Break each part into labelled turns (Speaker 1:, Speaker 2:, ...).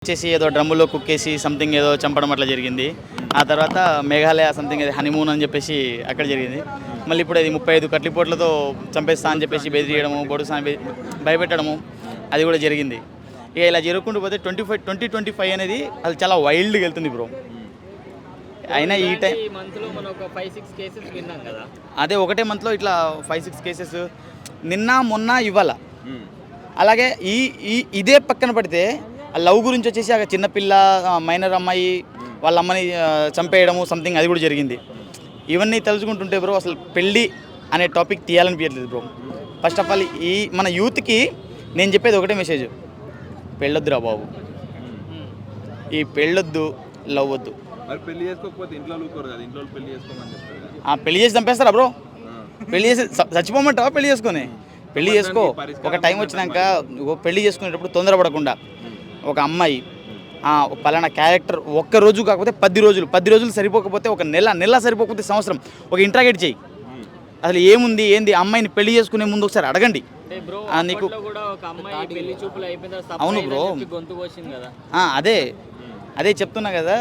Speaker 1: వచ్చేసి ఏదో డ్రమ్ములో కుక్కేసి సంథింగ్ ఏదో చంపడం అట్లా జరిగింది. ఆ తర్వాత మేఘాలయ సంథింగ్ అది హనీమూన్ అని చెప్పేసి అక్కడ జరిగింది. మళ్ళీ ఇప్పుడు అది 35 కట్లిపోట్లతో చంపేస్తా అని చెప్పేసి బెదిరియడము, బొడుసా భయపెట్టడము అది కూడా జరిగింది. ఇక ఇలా జరుగుకుంటూ పోతే 2025 అనేది అది చాలా వైల్డ్గా వెళ్తుంది బ్రో. అయినా ఈ టైం అదే ఒకటే మంత్లో ఇట్లా 5-6 కేసెస్ నిన్న మొన్న ఇవ్వాల. అలాగే ఇదే పక్కన పడితే లవ్ గురించి వచ్చేసి అక్కడ చిన్నపిల్ల మైనర్ అమ్మాయి వాళ్ళ అమ్మని చంపేయడము సంథింగ్ అది కూడా జరిగింది. ఇవన్నీ తలుచుకుంటుంటే బ్రో అసలు పెళ్ళి అనే టాపిక్ తీయాలనిపించట్లేదు బ్రో. ఫస్ట్ ఆఫ్ ఆల్ ఈ మన యూత్కి నేను చెప్పేది ఒకటే మెసేజ్, పెళ్ళొద్దురా బాబు, ఈ పెళ్ళొద్దు, లవ్ వద్దు. పెళ్లి చేసి చంపేస్తారా బ్రో? పెళ్లి చేసి చచ్చిపోమంటావా? పెళ్లి చేసుకొని పెళ్లి చేసుకో. ఒక టైం వచ్చినాక పెళ్లి చేసుకునేటప్పుడు తొందరపడకుండా ఒక అమ్మాయి పలానా క్యారెక్టర్ ఒక్కరోజు కాకపోతే 10 రోజులు సరిపోకపోతే ఒక నెల సరిపోకపోతే సంవత్సరం ఒక ఇంట్రాగేట్ చేయి. అసలు ఏముంది ఏంది అమ్మాయిని పెళ్లి చేసుకునే ముందు ఒకసారి అడగండి. నీకు అవును బ్రో, అదే చెప్తున్నా కదా,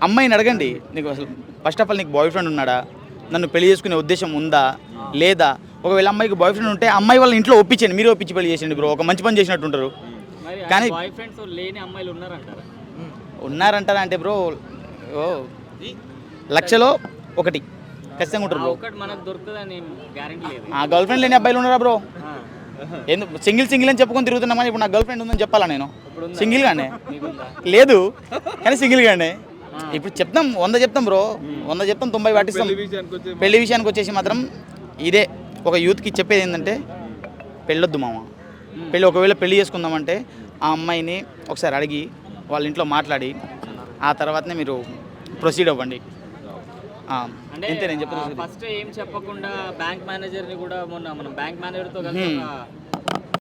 Speaker 1: అమ్మాయిని అడగండి. నీకు అసలు ఫస్ట్ ఆఫ్ ఆల్ నీకు బాయ్ ఫ్రెండ్ ఉన్నాడా, నన్ను పెళ్లి చేసుకునే ఉద్దేశం ఉందా లేదా? ఒకవేళ అమ్మాయికి బాయ్ ఫ్రెండ్ ఉంటే అమ్మాయి వాళ్ళ ఇంట్లో ఒప్పించండి, మీరు ఒప్పించి పెళ్లి చేయండి బ్రో. ఒక మంచి పని చేసినట్టు ఉంటారు. కానీ ఉన్నారంటారా అంటే బ్రో లక్షలో ఒకటి ఖచ్చితంగా ఉంటారు బ్రో. గర్ల్ ఫ్రెండ్ లేని అబ్బాయిలు ఉన్నారా బ్రో? ఎందుకు సింగిల్ అని చెప్పుకొని తిరుగుతున్నామని ఇప్పుడు నాకు గర్ల్ ఫ్రెండ్ ఉందని చెప్పాలా? నేను సింగిల్గానే లేదు కానీ సింగిల్గానే. ఇప్పుడు చెప్తాం 100 చెప్తాం బ్రో, 100 చెప్తాం 90 పాటిస్తాం. పెళ్లి విషయానికి వచ్చేసి మాత్రం ఇదే ఒక యూత్కి చెప్పేది ఏంటంటే పెళ్ళొద్దు మామ. ఒకవేళ పెళ్లి చేసుకుందామంటే ఆ అమ్మాయిని ఒకసారి అడిగి వాళ్ళ ఇంట్లో మాట్లాడి ఆ తర్వాతనే మీరు ప్రొసీడ్ అవ్వండి.
Speaker 2: అంటే నేను చెప్పాను ఫస్ట్ ఏం చెప్పకుండా బ్యాంక్ మేనేజర్ని కూడా మొన్న మనం బ్యాంక్ మేనేజర్తో కలిసి